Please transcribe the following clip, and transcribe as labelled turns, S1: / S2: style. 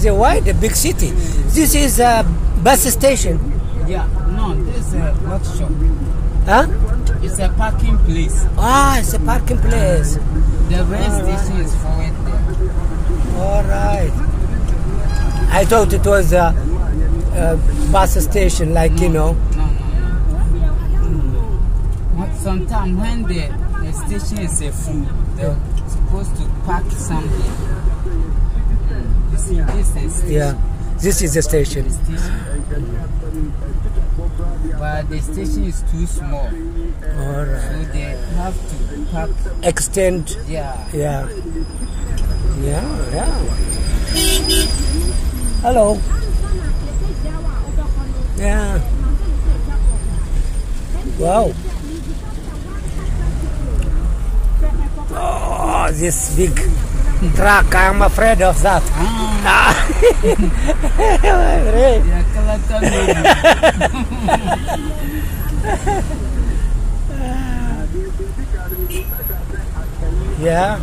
S1: is a wide, a big city. This is a bus station.
S2: Yeah, no, this is a workshop.
S1: Huh?
S2: It's a parking place.
S1: Ah, it's a parking place.
S2: The rail station is forward there.
S1: All right. I thought it was a bus station, like, you know.
S2: No. Sometimes when the station is full, they're supposed to park something. You see, this is station.
S1: Yeah, this is the station.
S2: But the station is too small.
S1: All right.
S2: So they have to park.
S1: Extend.
S2: Yeah.
S1: Yeah. Hello. Yeah. Wow. Oh, this big truck, I'm afraid of that. Yeah.